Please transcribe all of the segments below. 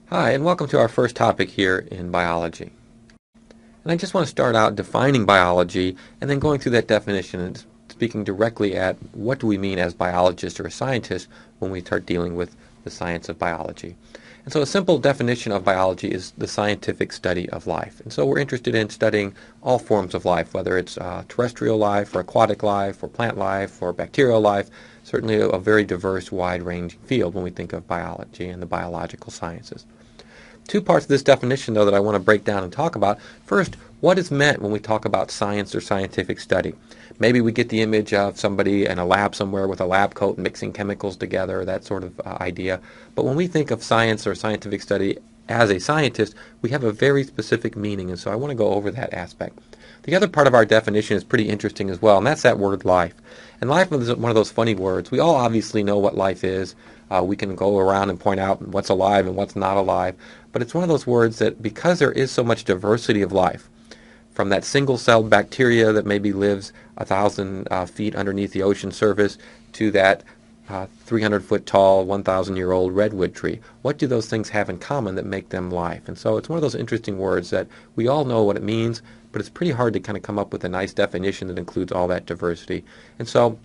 Hi, and welcome to our first topic here in biology. And I just want to start out defining biology and then going through that definition and speaking directly at what do we mean as biologists or scientists when we start dealing with the science of biology. And so a simple definition of biology is the scientific study of life. And so we're interested in studying all forms of life, whether it's terrestrial life or aquatic life or plant life or bacterial life, certainly a very diverse, wide-ranging field when we think of biology and the biological sciences. Two parts of this definition, though, that I want to break down and talk about. First, what is meant when we talk about science or scientific study? Maybe we get the image of somebody in a lab somewhere with a lab coat mixing chemicals together, that sort of idea. But when we think of science or scientific study as a scientist, we have a very specific meaning, and so I want to go over that aspect. The other part of our definition is pretty interesting as well, and that's that word life. And life is one of those funny words. We all obviously know what life is. We can go around and point out what's alive and what's not alive. But it's one of those words that because there is so much diversity of life, from that single-celled bacteria that maybe lives 1,000 feet underneath the ocean surface to that 300-foot tall, 1,000-year-old redwood tree. What do those things have in common that make them life? And so it's one of those interesting words that we all know what it means, but it's pretty hard to kind of come up with a nice definition that includes all that diversity. And so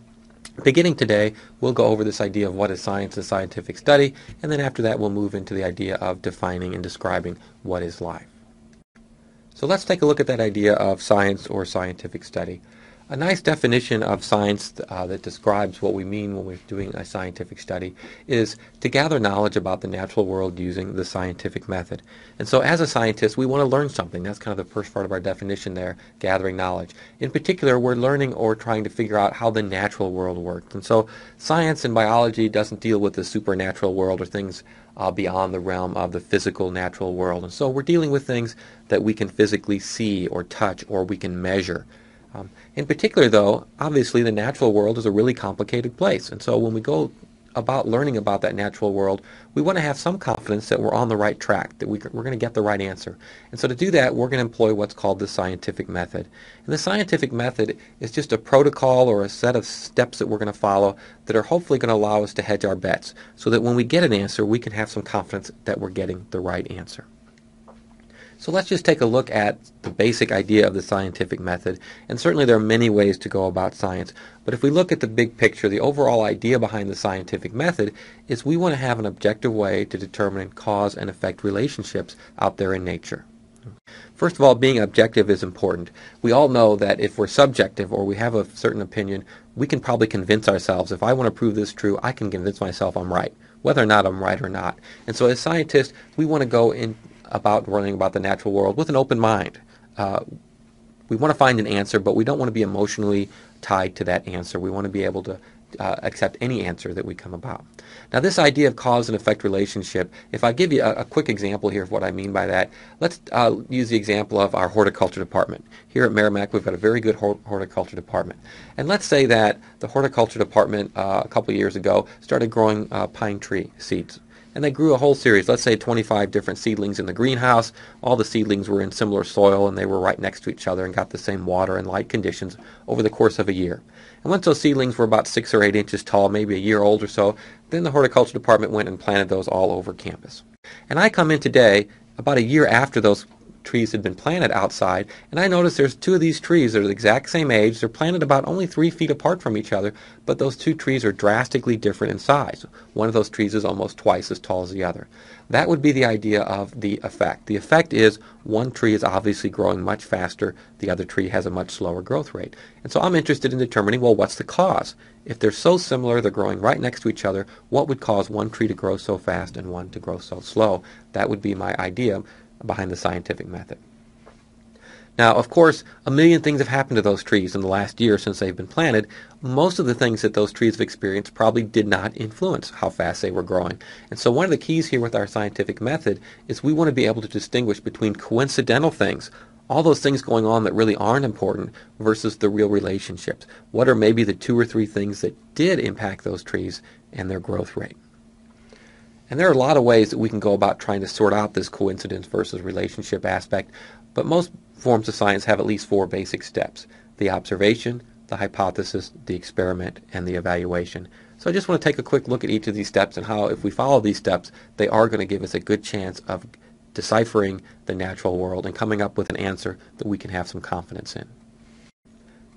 beginning today, we'll go over this idea of what is science and scientific study, and then after that we'll move into the idea of defining and describing what is life. So let's take a look at that idea of science or scientific study. A nice definition of science that describes what we mean when we're doing a scientific study is to gather knowledge about the natural world using the scientific method. And so as a scientist, we want to learn something. That's kind of the first part of our definition there, gathering knowledge. In particular, we're learning or trying to figure out how the natural world works. And so science and biology doesn't deal with the supernatural world or things beyond the realm of the physical natural world. And so we're dealing with things that we can physically see or touch or we can measure. In particular, though, obviously the natural world is a really complicated place. And so when we go about learning about that natural world, we want to have some confidence that we're on the right track, that we're going to get the right answer. And so to do that, we're going to employ what's called the scientific method. And the scientific method is just a protocol or a set of steps that we're going to follow that are hopefully going to allow us to hedge our bets so that when we get an answer, we can have some confidence that we're getting the right answer. So let's just take a look at the basic idea of the scientific method. And certainly there are many ways to go about science. But if we look at the big picture, the overall idea behind the scientific method is we want to have an objective way to determine cause and effect relationships out there in nature. First of all, being objective is important. We all know that if we're subjective or we have a certain opinion, we can probably convince ourselves, if I want to prove this true, I can convince myself I'm right, whether or not I'm right or not. And so as scientists, we want to go in about learning about the natural world with an open mind. We want to find an answer, but we don't want to be emotionally tied to that answer. We want to be able to accept any answer that we come about. Now this idea of cause and effect relationship, if I give you a quick example here of what I mean by that, let's use the example of our horticulture department. Here at Merrimack we've got a very good horticulture department. And let's say that the horticulture department a couple of years ago started growing pine tree seeds. And they grew a whole series, let's say 25 different seedlings in the greenhouse. All the seedlings were in similar soil and they were right next to each other and got the same water and light conditions over the course of a year. And once those seedlings were about 6 or 8 inches tall, maybe a year old or so, then the horticulture department went and planted those all over campus. And I come in today, about a year after those trees had been planted outside, and I notice there's 2 of these trees. They're the exact same age. They're planted about only 3 feet apart from each other, but those 2 trees are drastically different in size. One of those trees is almost twice as tall as the other. That would be the idea of the effect. The effect is one tree is obviously growing much faster, the other tree has a much slower growth rate. And so I'm interested in determining, well, what's the cause? If they're so similar, they're growing right next to each other, what would cause one tree to grow so fast and one to grow so slow? That would be my idea behind the scientific method. Now, of course, a million things have happened to those trees in the last year since they've been planted. Most of the things that those trees have experienced probably did not influence how fast they were growing. And so one of the keys here with our scientific method is we want to be able to distinguish between coincidental things, all those things going on that really aren't important, versus the real relationships. What are maybe the 2 or 3 things that did impact those trees and their growth rate? And there are a lot of ways that we can go about trying to sort out this coincidence versus relationship aspect, but most forms of science have at least 4 basic steps: the observation, the hypothesis, the experiment, and the evaluation. So I just want to take a quick look at each of these steps and how, if we follow these steps, they are going to give us a good chance of deciphering the natural world and coming up with an answer that we can have some confidence in.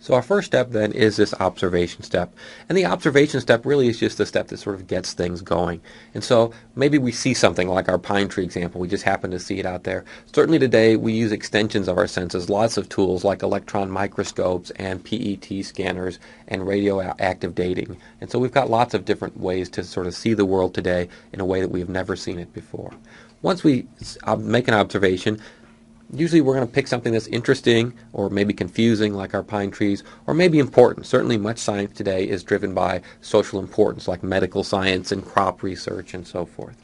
So our first step then is this observation step. And the observation step really is just the step that sort of gets things going. And so maybe we see something like our pine tree example. We just happen to see it out there. Certainly today we use extensions of our senses, lots of tools like electron microscopes and PET scanners and radioactive dating. And so we've got lots of different ways to sort of see the world today in a way that we've never seen it before. Once we make an observation, usually we're going to pick something that's interesting or maybe confusing like our pine trees, or maybe important. Certainly much science today is driven by social importance like medical science and crop research and so forth.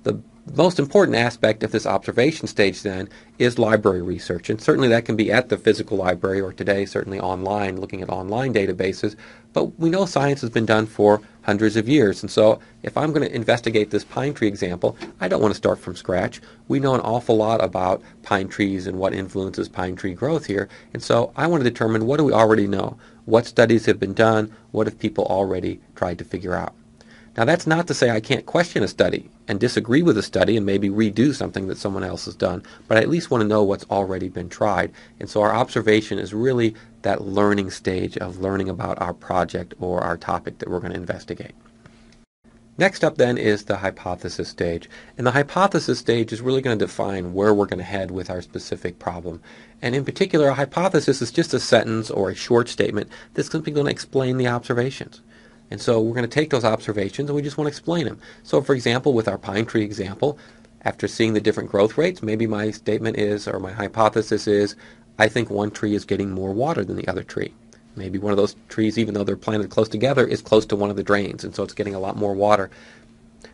The most important aspect of this observation stage then is library research, and certainly that can be at the physical library or today certainly online, looking at online databases, but we know science has been done for hundreds of years, and so if I'm going to investigate this pine tree example, I don't want to start from scratch. We know an awful lot about pine trees and what influences pine tree growth here, and so I want to determine, what do we already know? What studies have been done? What have people already tried to figure out? Now that's not to say I can't question a study and disagree with a study and maybe redo something that someone else has done, but I at least want to know what's already been tried. And so our observation is really that learning stage of learning about our project or our topic that we're going to investigate. Next up then is the hypothesis stage. And the hypothesis stage is really going to define where we're going to head with our specific problem. And in particular, a hypothesis is just a sentence or a short statement that's simply going to explain the observations. And so we're going to take those observations and we just want to explain them. So for example, with our pine tree example, after seeing the different growth rates, maybe my statement is, or my hypothesis is, I think one tree is getting more water than the other tree. Maybe one of those trees, even though they're planted close together, is close to one of the drains, and so it's getting a lot more water.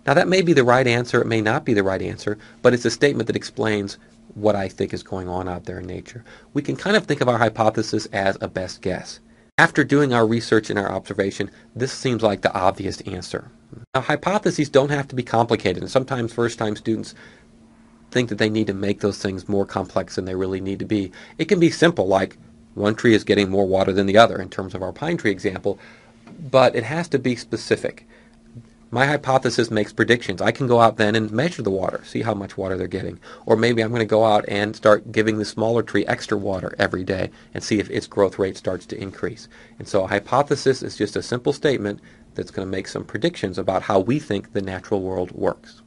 Now that may be the right answer, it may not be the right answer, but it's a statement that explains what I think is going on out there in nature. We can kind of think of our hypothesis as a best guess. After doing our research and our observation, this seems like the obvious answer. Now, hypotheses don't have to be complicated, and sometimes first-time students think that they need to make those things more complex than they really need to be. It can be simple, like one tree is getting more water than the other in terms of our pine tree example, but it has to be specific. My hypothesis makes predictions. I can go out then and measure the water, see how much water they're getting. Or maybe I'm going to go out and start giving the smaller tree extra water every day and see if its growth rate starts to increase. And so a hypothesis is just a simple statement that's going to make some predictions about how we think the natural world works.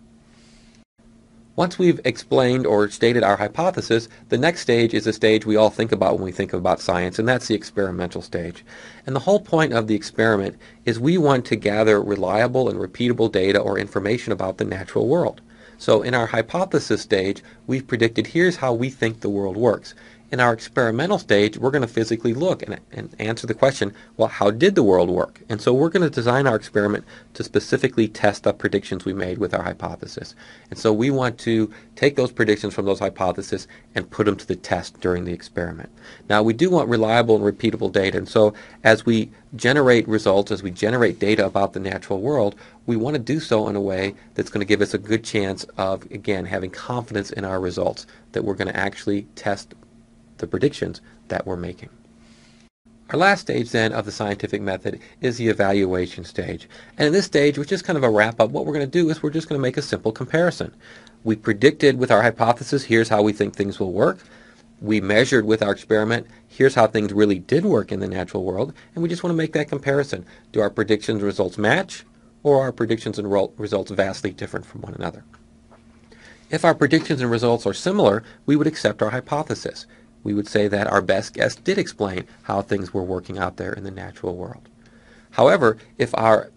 Once we've explained or stated our hypothesis, the next stage is a stage we all think about when we think about science, and that's the experimental stage. And the whole point of the experiment is we want to gather reliable and repeatable data or information about the natural world. So in our hypothesis stage, we've predicted here's how we think the world works. In our experimental stage, we're going to physically look and answer the question, well, how did the world work? And so we're going to design our experiment to specifically test the predictions we made with our hypothesis. And so we want to take those predictions from those hypotheses and put them to the test during the experiment. Now, we do want reliable and repeatable data. And so as we generate results, as we generate data about the natural world, we want to do so in a way that's going to give us a good chance of, again, having confidence in our results, that we're going to actually test the predictions that we're making. Our last stage then of the scientific method is the evaluation stage. And in this stage, which is kind of a wrap-up, what we're going to do is we're just going to make a simple comparison. We predicted with our hypothesis, here's how we think things will work. We measured with our experiment, here's how things really did work in the natural world, and we just want to make that comparison. Do our predictions and results match, or are our predictions and results vastly different from one another? If our predictions and results are similar, we would accept our hypothesis. We would say that our best guess did explain how things were working out there in the natural world. However, if our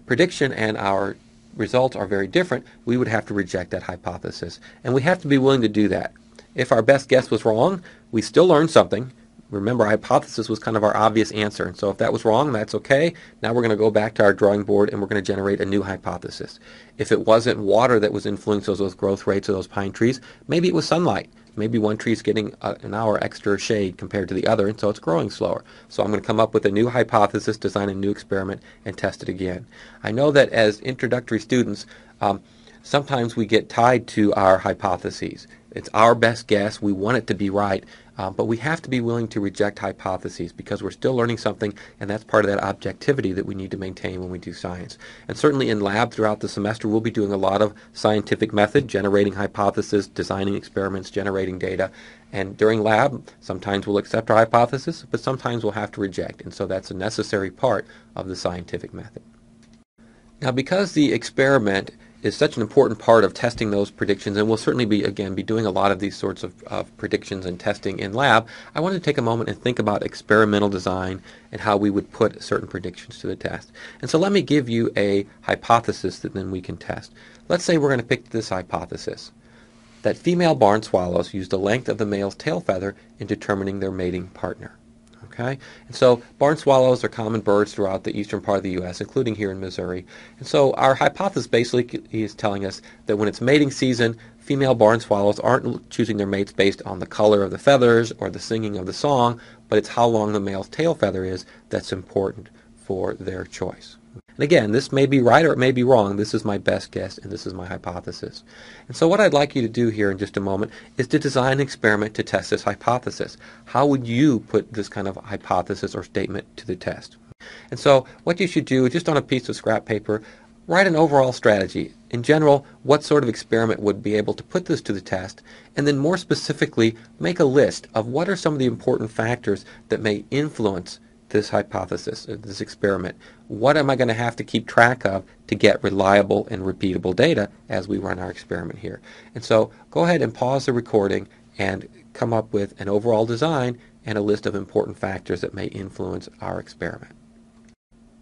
prediction and our results are very different, we would have to reject that hypothesis. And we have to be willing to do that. If our best guess was wrong, we still learned something. Remember, our hypothesis was kind of our obvious answer. And so if that was wrong, that's okay. Now we're going to go back to our drawing board and we're going to generate a new hypothesis. If it wasn't water that was influencing those growth rates of those pine trees, maybe it was sunlight. Maybe one tree is getting an hour extra shade compared to the other, and so it's growing slower. So I'm going to come up with a new hypothesis, design a new experiment, and test it again. I know that as introductory students, sometimes we get tied to our hypotheses. It's our best guess. We want it to be right, but we have to be willing to reject hypotheses because we're still learning something, and that's part of that objectivity that we need to maintain when we do science. And certainly in lab throughout the semester, we'll be doing a lot of scientific method, generating hypotheses, designing experiments, generating data. And during lab, sometimes we'll accept our hypothesis, but sometimes we'll have to reject. And so that's a necessary part of the scientific method. Now, because the experiment is such an important part of testing those predictions, and we'll certainly be doing a lot of these sorts of predictions and testing in lab, I wanted to take a moment and think about experimental design and how we would put certain predictions to the test. And so let me give you a hypothesis that then we can test. Let's say we're going to pick this hypothesis, that female barn swallows use the length of the male's tail feather in determining their mating partner. Okay? And so barn swallows are common birds throughout the eastern part of the U.S., including here in Missouri. And so our hypothesis basically is telling us that when it's mating season, female barn swallows aren't choosing their mates based on the color of the feathers or the singing of the song, but it's how long the male's tail feather is that's important for their choice. And again, this may be right or it may be wrong. This is my best guess, and this is my hypothesis. And so what I'd like you to do here in just a moment is to design an experiment to test this hypothesis. How would you put this kind of hypothesis or statement to the test? And so what you should do, just on a piece of scrap paper, write an overall strategy. In general, what sort of experiment would be able to put this to the test? And then more specifically, make a list of what are some of the important factors that may influence this hypothesis, this experiment. What am I going to have to keep track of to get reliable and repeatable data as we run our experiment here? And so go ahead and pause the recording and come up with an overall design and a list of important factors that may influence our experiment.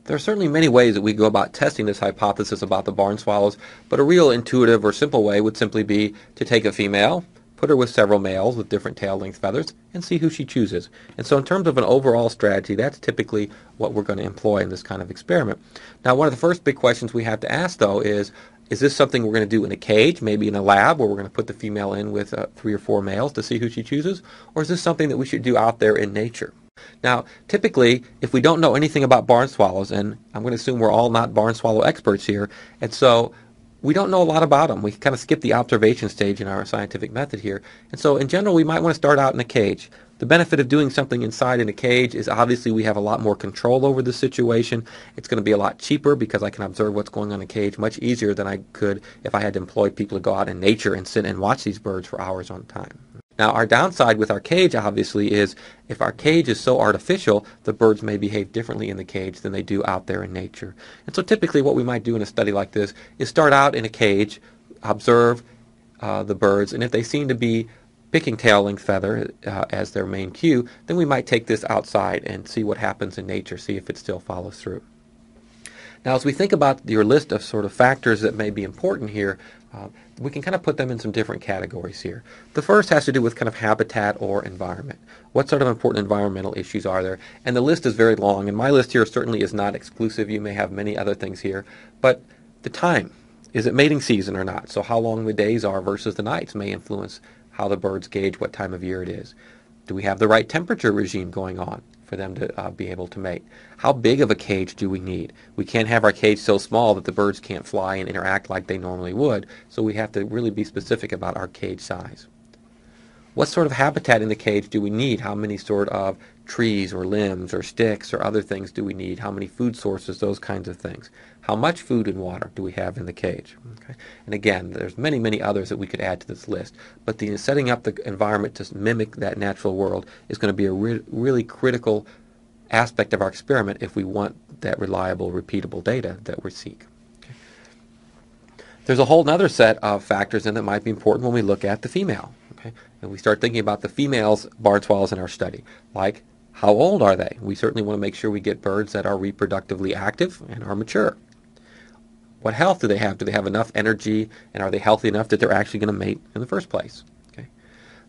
There are certainly many ways that we go about testing this hypothesis about the barn swallows, but a real intuitive or simple way would simply be to take a female, put her with several males with different tail length feathers, and see who she chooses. And so in terms of an overall strategy, that's typically what we're going to employ in this kind of experiment. Now, one of the first big questions we have to ask, though, is this something we're going to do in a cage, maybe in a lab, where we're going to put the female in with 3 or 4 males to see who she chooses? Or is this something that we should do out there in nature? Now, typically, if we don't know anything about barn swallows, and I'm going to assume we're all not barn swallow experts here, and so we don't know a lot about them. We kind of skip the observation stage in our scientific method here. And so in general, we might want to start out in a cage. The benefit of doing something inside in a cage is obviously we have a lot more control over the situation. It's going to be a lot cheaper because I can observe what's going on in a cage much easier than I could if I had to employ people to go out in nature and sit and watch these birds for hours on time. Now, our downside with our cage, obviously, is if our cage is so artificial, the birds may behave differently in the cage than they do out there in nature. And so typically what we might do in a study like this is start out in a cage, observe the birds, and if they seem to be picking tail length feather as their main cue, then we might take this outside and see what happens in nature, see if it still follows through. Now, as we think about your list of sort of factors that may be important here, we can kind of put them in some different categories here. The first has to do with kind of habitat or environment. What sort of important environmental issues are there? And the list is very long, and my list here certainly is not exclusive. You may have many other things here. But the time, is it mating season or not? So how long the days are versus the nights may influence how the birds gauge what time of year it is. Do we have the right temperature regime going on for them to be able to mate? How big of a cage do we need? We can't have our cage so small that the birds can't fly and interact like they normally would, so we have to really be specific about our cage size. What sort of habitat in the cage do we need? How many sort of trees or limbs or sticks or other things do we need? How many food sources, those kinds of things? How much food and water do we have in the cage? Okay. And again, there's many, many others that we could add to this list. But setting up the environment to mimic that natural world is going to be a really critical aspect of our experiment if we want that reliable, repeatable data that we seek. Okay. There's a whole other set of factors in that might be important when we look at the female. Okay. And we start thinking about the females barn swallows in our study, like how old are they? We certainly want to make sure we get birds that are reproductively active and are mature. What health do they have? Do they have enough energy, and are they healthy enough that they're actually going to mate in the first place? Okay.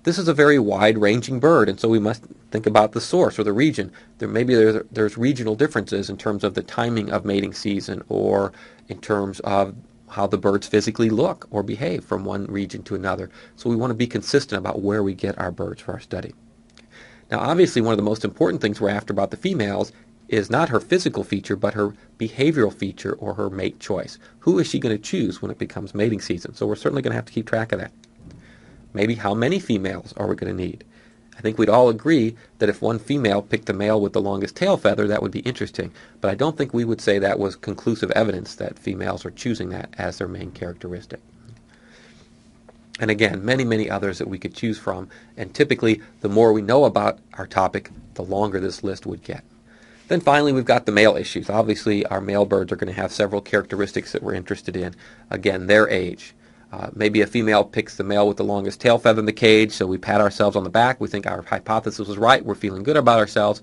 This is a very wide-ranging bird, and so we must think about the source or the region. There's regional differences in terms of the timing of mating season or in terms of how the birds physically look or behave from one region to another. So we want to be consistent about where we get our birds for our study. Now, obviously, one of the most important things we're after about the females is not her physical feature, but her behavioral feature or her mate choice. Who is she going to choose when it becomes mating season? So we're certainly going to have to keep track of that. Maybe how many females are we going to need? I think we'd all agree that if one female picked the male with the longest tail feather, that would be interesting. But I don't think we would say that was conclusive evidence that females are choosing that as their main characteristic. And again, many, many others that we could choose from. And typically, the more we know about our topic, the longer this list would get. Then finally, we've got the male issues. Obviously, our male birds are going to have several characteristics that we're interested in. Again, their age. Maybe a female picks the male with the longest tail feather in the cage, so we pat ourselves on the back. We think our hypothesis was right. We're feeling good about ourselves.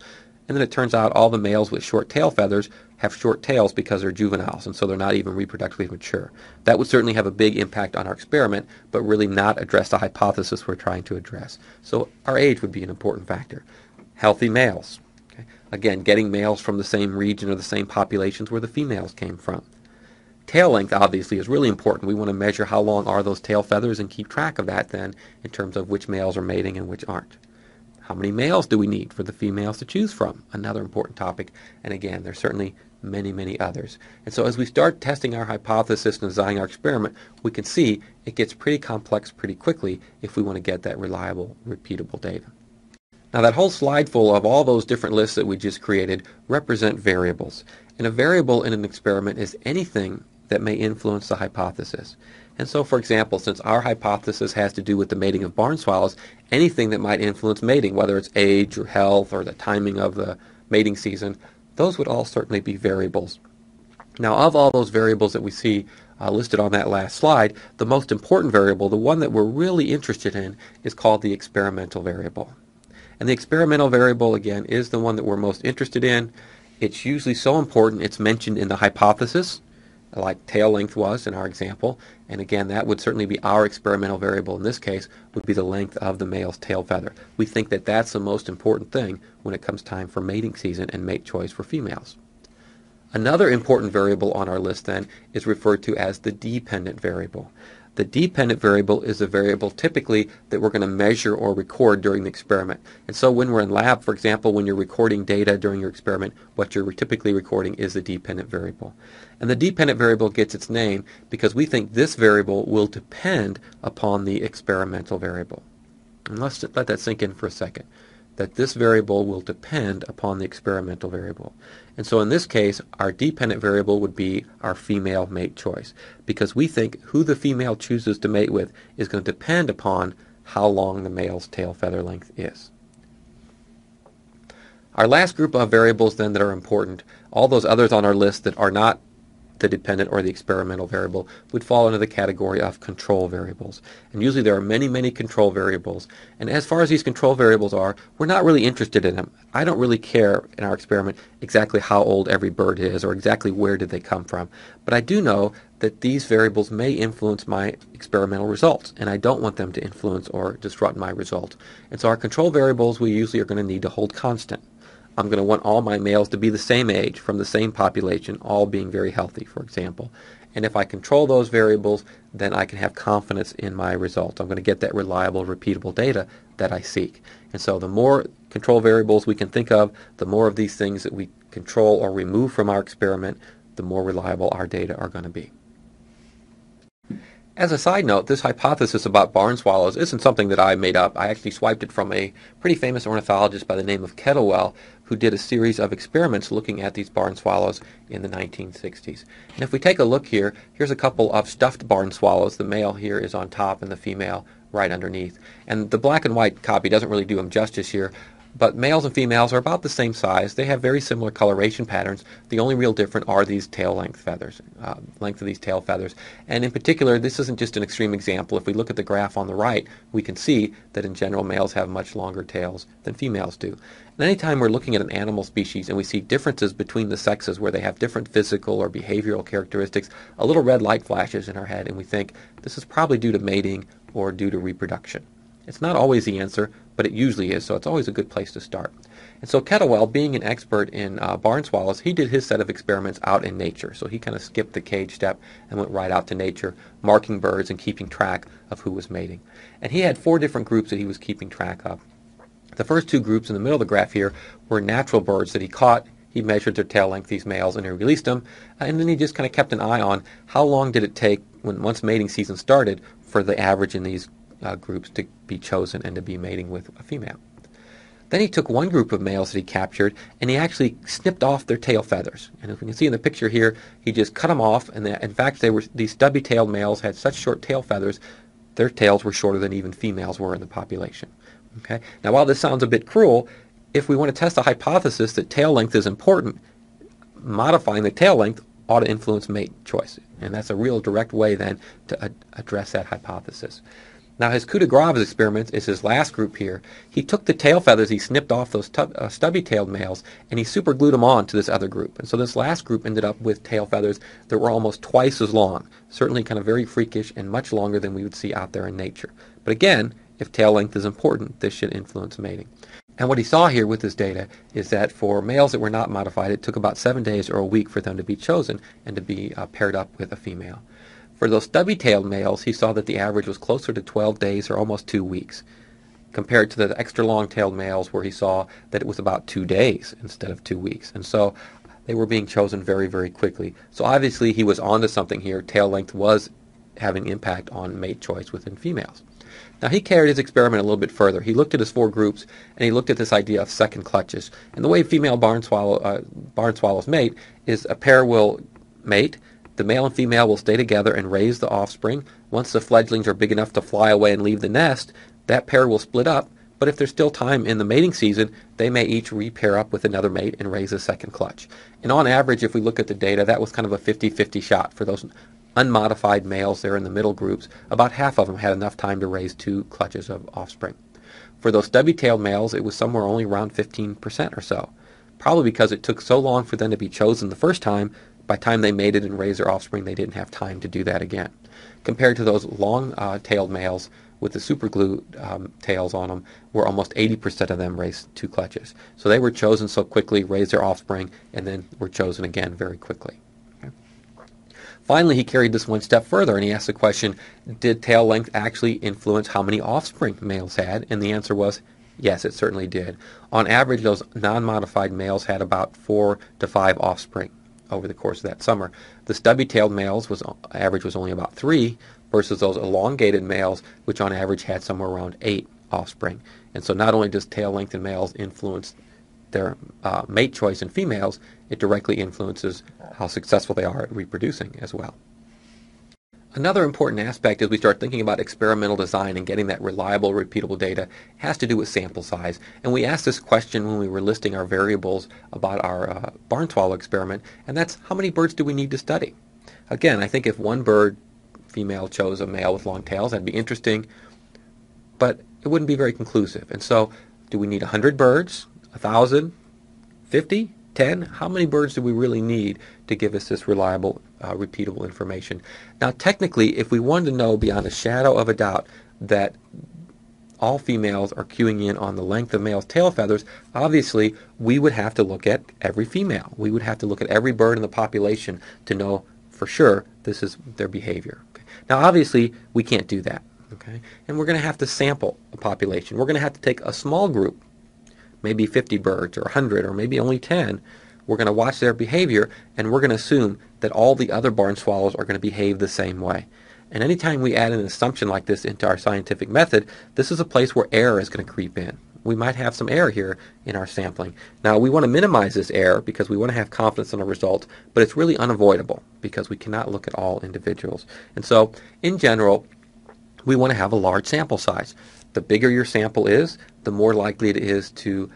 And then it turns out all the males with short tail feathers have short tails because they're juveniles, and so they're not even reproductively mature. That would certainly have a big impact on our experiment, but really not address the hypothesis we're trying to address. So our age would be an important factor. Healthy males. Okay? Again, getting males from the same region or the same populations where the females came from. Tail length, obviously, is really important. We want to measure how long are those tail feathers and keep track of that then in terms of which males are mating and which aren't. How many males do we need for the females to choose from? Another important topic. And again, there's certainly many, many others. And so as we start testing our hypothesis and designing our experiment, we can see it gets pretty complex pretty quickly if we want to get that reliable, repeatable data. Now that whole slide full of all those different lists that we just created represent variables. And a variable in an experiment is anything that may influence the hypothesis. And so, for example, since our hypothesis has to do with the mating of barn swallows, anything that might influence mating, whether it's age or health or the timing of the mating season, those would all certainly be variables. Now, of all those variables that we see listed on that last slide, the most important variable, the one that we're really interested in, is called the experimental variable. And the experimental variable, again, is the one that we're most interested in. It's usually so important it's mentioned in the hypothesis, like tail length was in our example. And again, that would certainly be our experimental variable in this case, would be the length of the male's tail feather. We think that that's the most important thing when it comes time for mating season and mate choice for females. Another important variable on our list then is referred to as the dependent variable. The dependent variable is a variable typically that we're going to measure or record during the experiment. And so when we're in lab, for example, when you're recording data during your experiment, what you're typically recording is the dependent variable. And the dependent variable gets its name because we think this variable will depend upon the experimental variable. And let's let that sink in for a second, that this variable will depend upon the experimental variable. And so in this case, our dependent variable would be our female mate choice, because we think who the female chooses to mate with is going to depend upon how long the male's tail feather length is. Our last group of variables then that are important, all those others on our list that are not the dependent or the experimental variable, would fall into the category of control variables. And usually there are many, many control variables. And as far as these control variables are, we're not really interested in them. I don't really care in our experiment exactly how old every bird is or exactly where did they come from. But I do know that these variables may influence my experimental results, and I don't want them to influence or disrupt my result. And so our control variables we usually are going to need to hold constant. I'm going to want all my males to be the same age, from the same population, all being very healthy, for example. And if I control those variables, then I can have confidence in my results. I'm going to get that reliable, repeatable data that I seek. And so the more control variables we can think of, the more of these things that we control or remove from our experiment, the more reliable our data are going to be. As a side note, this hypothesis about barn swallows isn't something that I made up. I actually swiped it from a pretty famous ornithologist by the name of Kettlewell, who did a series of experiments looking at these barn swallows in the 1960s. And if we take a look here, here's a couple of stuffed barn swallows. The male here is on top and the female right underneath. And the black and white copy doesn't really do them justice here, but males and females are about the same size. They have very similar coloration patterns. The only real difference are these tail length feathers, length of these tail feathers. And in particular, this isn't just an extreme example. If we look at the graph on the right, we can see that in general males have much longer tails than females do. And anytime we're looking at an animal species and we see differences between the sexes where they have different physical or behavioral characteristics, a little red light flashes in our head and we think this is probably due to mating or due to reproduction. It's not always the answer, but it usually is, so it's always a good place to start. And so Kettlewell, being an expert in barn swallows, he did his set of experiments out in nature. So he kind of skipped the cage step and went right out to nature, marking birds and keeping track of who was mating. And he had 4 different groups that he was keeping track of. The first 2 groups in the middle of the graph here were natural birds that he caught. He measured their tail length, these males, and he released them. And then he just kind of kept an eye on how long did it take, once mating season started, for the average in these groups to be chosen and to be mating with a female. Then he took one group of males that he captured, and he actually snipped off their tail feathers. And as we can see in the picture here, he just cut them off, and in fact, these stubby-tailed males had such short tail feathers, their tails were shorter than even females were in the population. Okay? Now, while this sounds a bit cruel, if we want to test the hypothesis that tail length is important, modifying the tail length ought to influence mate choice. And that's a real direct way then to address that hypothesis. Now, his coup de grace experiment is his last group here. He took the tail feathers he snipped off those stubby-tailed males, and he superglued them on to this other group. And so this last group ended up with tail feathers that were almost twice as long, certainly kind of very freakish and much longer than we would see out there in nature. But again, if tail length is important, this should influence mating. And what he saw here with this data is that for males that were not modified, it took about 7 days or a week for them to be chosen and to be paired up with a female. For those stubby-tailed males, he saw that the average was closer to 12 days or almost 2 weeks, compared to the extra long-tailed males where he saw that it was about 2 days instead of 2 weeks. And so they were being chosen very, very quickly. So obviously he was onto something here. Tail length was having impact on mate choice within females. Now he carried his experiment a little bit further. He looked at his 4 groups, and he looked at this idea of second clutches. And the way female barn swallows mate is a pair will mate. The male and female will stay together and raise the offspring. Once the fledglings are big enough to fly away and leave the nest, that pair will split up. But if there's still time in the mating season, they may each repair up with another mate and raise a second clutch. And on average, if we look at the data, that was kind of a 50-50 shot for those unmodified males there in the middle groups. About half of them had enough time to raise 2 clutches of offspring. For those stubby-tailed males, it was somewhere only around 15% or so, probably because it took so long for them to be chosen the first time. By the time they mated and raised their offspring, they didn't have time to do that again. Compared to those long-tailed males with the superglue tails on them, where almost 80% of them raised 2 clutches. So they were chosen so quickly, raised their offspring, and then were chosen again very quickly. Okay. Finally, he carried this one step further, and he asked the question, did tail length actually influence how many offspring males had? And the answer was, yes, it certainly did. On average, those non-modified males had about 4 to 5 offspring over the course of that summer. The stubby-tailed males average was only about 3 versus those elongated males, which on average had somewhere around 8 offspring. And so not only does tail length in males influence their mate choice in females, it directly influences how successful they are at reproducing as well. Another important aspect as we start thinking about experimental design and getting that reliable, repeatable data has to do with sample size. And we asked this question when we were listing our variables about our barn swallow experiment, and that's how many birds do we need to study? Again, I think if one bird female chose a male with long tails, that'd be interesting, but it wouldn't be very conclusive. And so, do we need 100 birds, 1,000, 50, 10? How many birds do we really need to give us this reliable, repeatable information? Now, technically, if we wanted to know beyond a shadow of a doubt that all females are cueing in on the length of males' tail feathers, obviously, we would have to look at every female. We would have to look at every bird in the population to know for sure this is their behavior. Okay? Now, obviously, we can't do that. Okay? And we're going to have to sample a population. We're going to have to take a small group, maybe 50 birds or 100 or maybe only 10. We're going to watch their behavior, and we're going to assume that all the other barn swallows are going to behave the same way. And anytime we add an assumption like this into our scientific method, this is a place where error is going to creep in. We might have some error here in our sampling. Now, we want to minimize this error because we want to have confidence in our results, but it's really unavoidable because we cannot look at all individuals. And so, in general, we want to have a large sample size. The bigger your sample is, the more likely it is to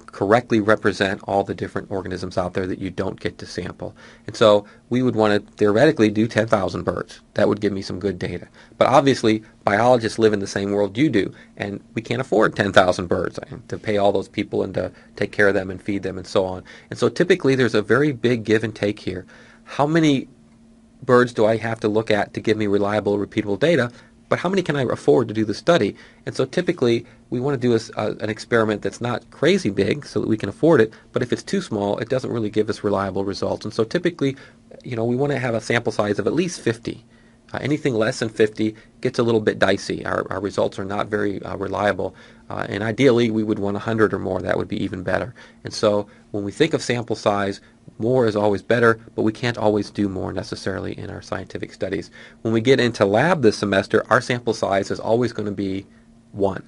correctly represent all the different organisms out there that you don't get to sample. And so we would want to theoretically do 10,000 birds. That would give me some good data. But obviously, biologists live in the same world you do, and we can't afford 10,000 birds to pay all those people and to take care of them and feed them and so on. And so typically there's a very big give and take here. How many birds do I have to look at to give me reliable, repeatable data? But how many can I afford to do the study? And so typically we want to do an experiment that's not crazy big so that we can afford it, but if it's too small, it doesn't really give us reliable results. And so typically, we want to have a sample size of at least 50. Anything less than 50 gets a little bit dicey. Our results are not very reliable. And ideally, we would want 100 or more. That would be even better. And so when we think of sample size, more is always better, but we can't always do more necessarily in our scientific studies. When we get into lab this semester, our sample size is always going to be 1.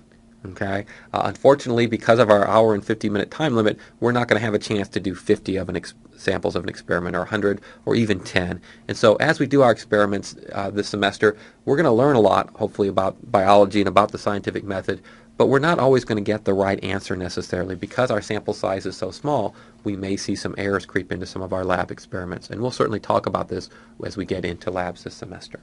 Okay. Unfortunately, because of our hour and 50-minute time limit, we're not going to have a chance to do 50 of samples of an experiment, or 100, or even 10. And so as we do our experiments this semester, we're going to learn a lot, hopefully, about biology and about the scientific method, but we're not always going to get the right answer necessarily. Because our sample size is so small, we may see some errors creep into some of our lab experiments. And we'll certainly talk about this as we get into labs this semester.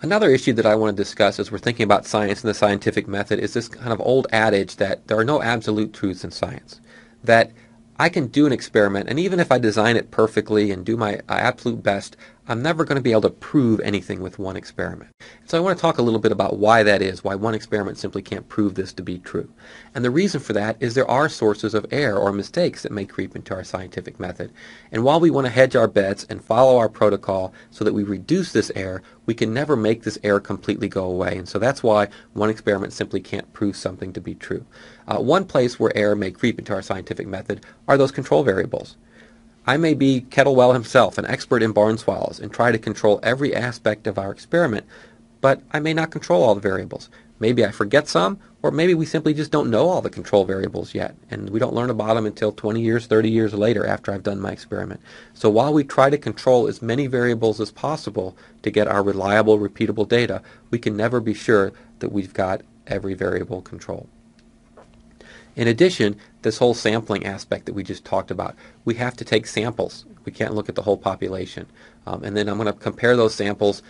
Another issue that I want to discuss as we're thinking about science and the scientific method is this kind of old adage that there are no absolute truths in science. That I can do an experiment, and even if I design it perfectly and do my absolute best, I'm never going to be able to prove anything with one experiment. So I want to talk a little bit about why that is, why one experiment simply can't prove this to be true. And the reason for that is there are sources of error or mistakes that may creep into our scientific method. And while we want to hedge our bets and follow our protocol so that we reduce this error, we can never make this error completely go away. And so that's why one experiment simply can't prove something to be true. One place where error may creep into our scientific method are those control variables. I may be Kettlewell himself, an expert in barn swallows, and try to control every aspect of our experiment, but I may not control all the variables. Maybe I forget some, or maybe we simply just don't know all the control variables yet, and we don't learn about them until 20 years, 30 years later after I've done my experiment. So while we try to control as many variables as possible to get our reliable, repeatable data, we can never be sure that we've got every variable controlled. In addition, this whole sampling aspect that we just talked about, we have to take samples. We can't look at the whole population. And then I'm going to compare those samples,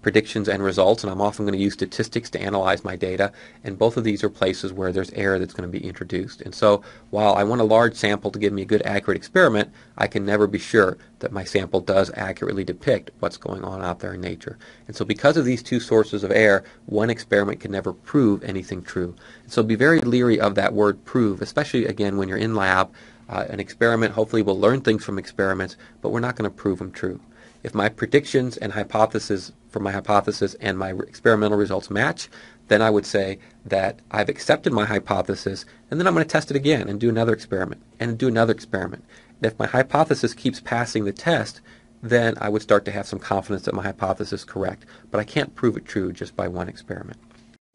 predictions and results, and I'm often going to use statistics to analyze my data, and both of these are places where there's error that's going to be introduced. And so while I want a large sample to give me a good accurate experiment, I can never be sure that my sample does accurately depict what's going on out there in nature. And so because of these two sources of error, one experiment can never prove anything true. And so be very leery of that word prove, especially again when you're in lab. An experiment hopefully will learn things from experiments, but we're not going to prove them true. If my predictions and hypothesis for my hypothesis and my experimental results match, then I would say that I've accepted my hypothesis, and then I'm going to test it again and do another experiment and do another experiment. And if my hypothesis keeps passing the test, then I would start to have some confidence that my hypothesis is correct. But I can't prove it true just by one experiment.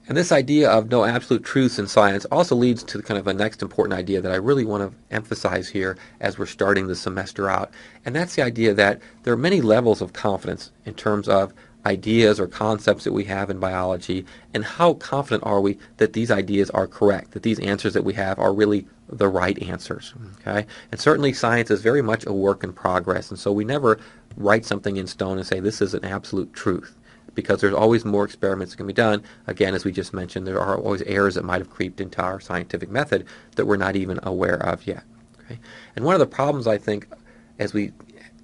And this idea of no absolute truths in science also leads to kind of a next important idea that I really want to emphasize here as we're starting the semester out. And that's the idea that there are many levels of confidence in terms of ideas or concepts that we have in biology, and how confident are we that these ideas are correct, that these answers that we have are really the right answers. Okay? And certainly science is very much a work in progress, and so we never write something in stone and say this is an absolute truth, because there's always more experiments that can be done. Again, as we just mentioned, there are always errors that might have creeped into our scientific method that we're not even aware of yet. Okay? And one of the problems, I think, as we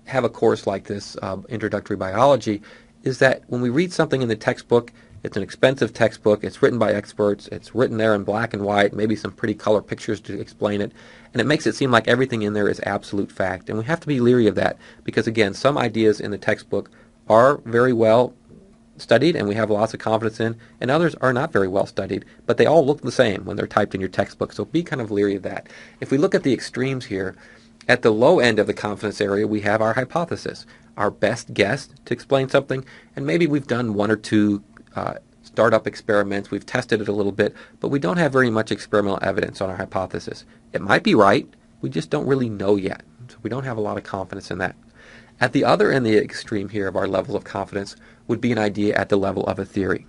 have a course like this, Introductory Biology, is that when we read something in the textbook, it's an expensive textbook, it's written by experts, it's written there in black and white, maybe some pretty color pictures to explain it, and it makes it seem like everything in there is absolute fact. And we have to be leery of that, because again, some ideas in the textbook are very well studied and we have lots of confidence in, and others are not very well studied, but they all look the same when they're typed in your textbook, so be kind of leery of that. If we look at the extremes here, at the low end of the confidence area, we have our hypothesis, our best guess to explain something, and maybe we've done one or two startup experiments, we've tested it a little bit, but we don't have very much experimental evidence on our hypothesis. It might be right, we just don't really know yet, so we don't have a lot of confidence in that. At the other end of the extreme here of our level of confidence would be an idea at the level of a theory.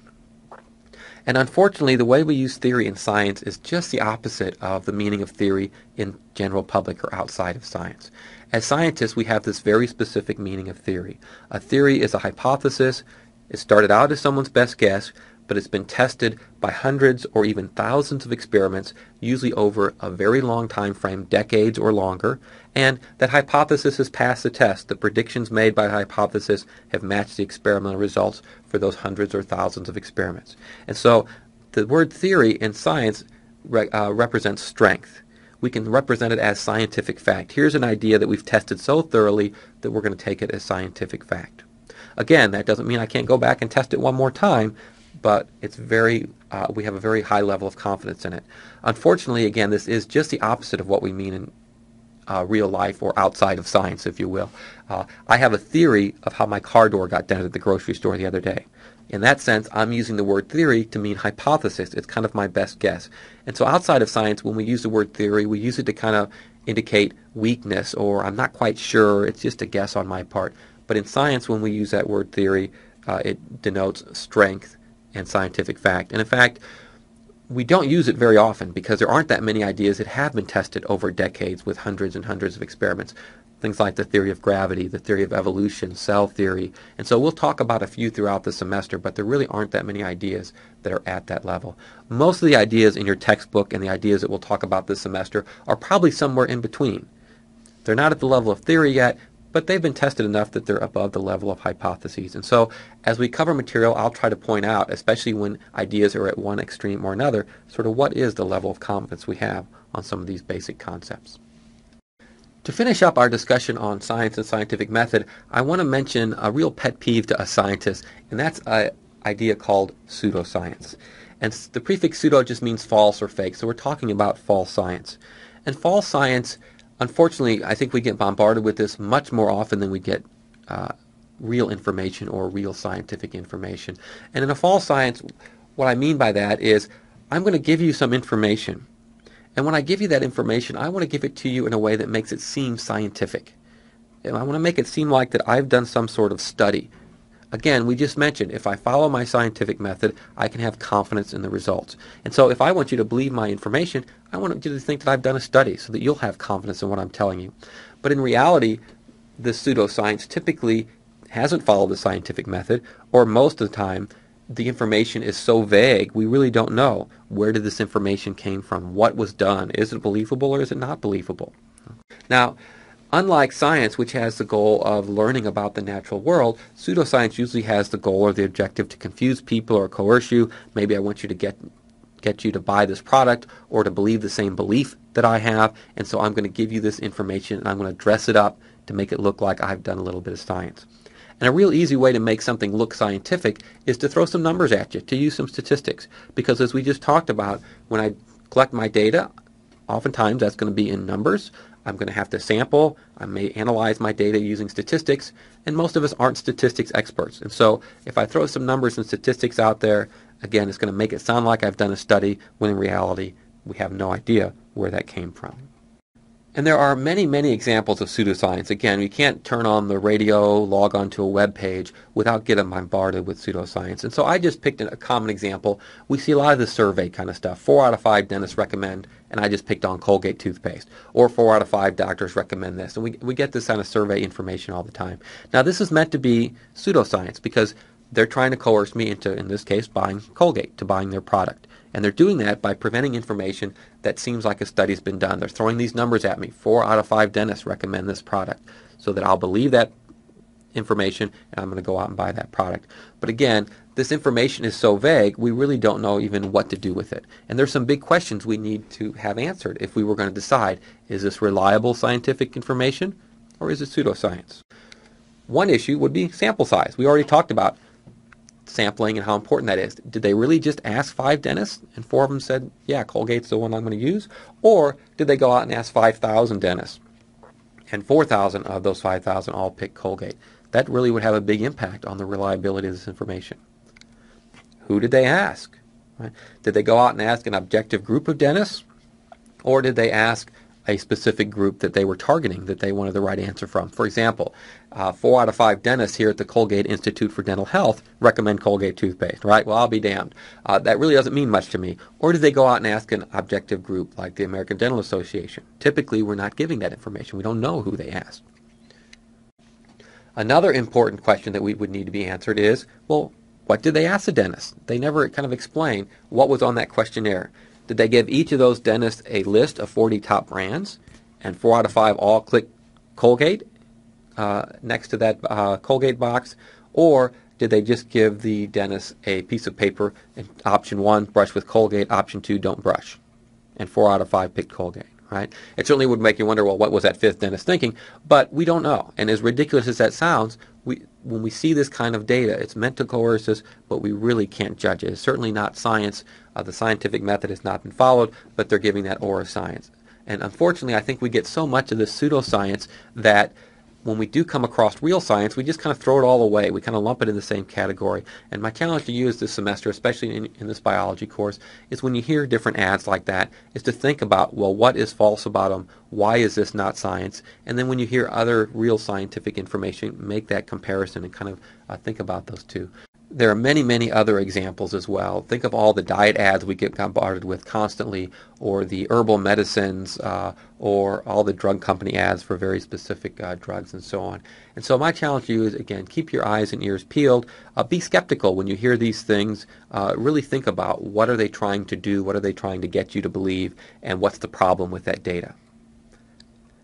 And unfortunately, the way we use theory in science is just the opposite of the meaning of theory in general public or outside of science. As scientists, we have this very specific meaning of theory. A theory is a hypothesis. It started out as someone's best guess, but it's been tested by hundreds or even thousands of experiments, usually over a very long time frame, decades or longer, and that hypothesis has passed the test. The predictions made by the hypothesis have matched the experimental results for those hundreds or thousands of experiments. And so the word theory in science represents strength. We can represent it as scientific fact. Here's an idea that we've tested so thoroughly that we're going to take it as scientific fact. Again, that doesn't mean I can't go back and test it one more time, but it's we have a very high level of confidence in it. Unfortunately, again, this is just the opposite of what we mean in real life or outside of science, if you will. I have a theory of how my car door got dented at the grocery store the other day. In that sense, I'm using the word theory to mean hypothesis. It's kind of my best guess. And so outside of science, when we use the word theory, we use it to kind of indicate weakness or I'm not quite sure, it's just a guess on my part. But in science, when we use that word theory, it denotes strength and scientific fact. And in fact, we don't use it very often because there aren't that many ideas that have been tested over decades with hundreds and hundreds of experiments. Things like the theory of gravity, the theory of evolution, cell theory. And so we'll talk about a few throughout the semester, but there really aren't that many ideas that are at that level. Most of the ideas in your textbook and the ideas that we'll talk about this semester are probably somewhere in between. They're not at the level of theory yet, but they've been tested enough that they're above the level of hypotheses. And so as we cover material, I'll try to point out, especially when ideas are at one extreme or another, sort of what is the level of confidence we have on some of these basic concepts. To finish up our discussion on science and scientific method, I want to mention a real pet peeve to us scientists, and that's an idea called pseudoscience. And the prefix pseudo just means false or fake, so we're talking about false science. And false science, unfortunately, I think we get bombarded with this much more often than we get real information or real scientific information. And in a false science, what I mean by that is I'm going to give you some information. And when I give you that information, I want to give it to you in a way that makes it seem scientific. And I want to make it seem like that I've done some sort of study. Again, we just mentioned, if I follow my scientific method, I can have confidence in the results. And so if I want you to believe my information, I want you to think that I've done a study so that you'll have confidence in what I'm telling you. But in reality, this pseudoscience typically hasn't followed the scientific method, or most of the time, the information is so vague, we really don't know where did this information came from, what was done, is it believable or is it not believable? Now, unlike science, which has the goal of learning about the natural world, pseudoscience usually has the goal or the objective to confuse people or coerce you. Maybe I want you to get you to buy this product or to believe the same belief that I have, and so I'm going to give you this information and I'm going to dress it up to make it look like I've done a little bit of science. And a real easy way to make something look scientific is to throw some numbers at you, to use some statistics. Because as we just talked about, when I collect my data, oftentimes that's going to be in numbers. I'm going to have to sample. I may analyze my data using statistics. And most of us aren't statistics experts. And so if I throw some numbers and statistics out there, again, it's going to make it sound like I've done a study, when in reality, we have no idea where that came from. And there are many, many examples of pseudoscience. Again, you can't turn on the radio, log on to a web page without getting bombarded with pseudoscience. And so I just picked a common example. We see a lot of the survey kind of stuff. 4 out of 5 dentists recommend, and I just picked on Colgate toothpaste. Or 4 out of 5 doctors recommend this. And we get this kind of survey information all the time. Now, this is meant to be pseudoscience because they're trying to coerce me into, in this case, buying Colgate, to buying their product. And they're doing that by preventing information that seems like a study's been done. They're throwing these numbers at me. 4 out of 5 dentists recommend this product, so that I'll believe that information and I'm going to go out and buy that product. But again, this information is so vague, we really don't know even what to do with it. And there's some big questions we need to have answered if we were going to decide, is this reliable scientific information or is it pseudoscience? One issue would be sample size. We already talked about sampling and how important that is. Did they really just ask 5 dentists and 4 of them said, yeah, Colgate's the one I'm going to use? Or did they go out and ask 5,000 dentists and 4,000 of those 5,000 all picked Colgate? That really would have a big impact on the reliability of this information. Who did they ask? Right? Did they go out and ask an objective group of dentists? Or did they ask a specific group that they were targeting, that they wanted the right answer from? For example, 4 out of 5 dentists here at the Colgate Institute for Dental Health recommend Colgate toothpaste, right? Well, I'll be damned. That really doesn't mean much to me. Or did they go out and ask an objective group like the American Dental Association? Typically, we're not giving that information. We don't know who they asked. Another important question that we would need to be answered is, well, what did they ask the dentist? They never kind of explain what was on that questionnaire. Did they give each of those dentists a list of 40 top brands, and 4 out of 5 all click Colgate next to that Colgate box? Or did they just give the dentist a piece of paper, and option 1, brush with Colgate, option 2, don't brush, and 4 out of 5 picked Colgate, right? It certainly would make you wonder, well, what was that 5th dentist thinking? But we don't know. And as ridiculous as that sounds, when we see this kind of data, it's meant to coerce us, but we really can't judge it. It's certainly not science. The scientific method has not been followed, but they're giving that aura of science. And unfortunately, I think we get so much of this pseudoscience that when we do come across real science, we just kind of throw it all away. We kind of lump it in the same category. And my challenge to you this semester, especially in this biology course, is when you hear different ads like that, is to think about, well, what is false about them? Why is this not science? And then when you hear other real scientific information, make that comparison and kind of think about those two. There are many, many other examples as well. Think of all the diet ads we get bombarded with constantly, or the herbal medicines, or all the drug company ads for very specific drugs and so on. And so my challenge to you is, again, keep your eyes and ears peeled. Be skeptical when you hear these things. Really think about what are they trying to do, what are they trying to get you to believe, and what's the problem with that data.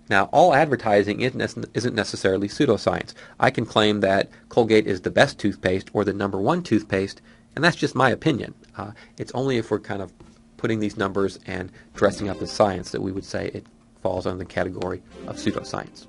Now, all advertising isn't necessarily pseudoscience. I can claim that Colgate is the best toothpaste or the #1 toothpaste, and that's just my opinion. It's only if we're kind of putting these numbers and dressing up as science that we would say it falls under the category of pseudoscience.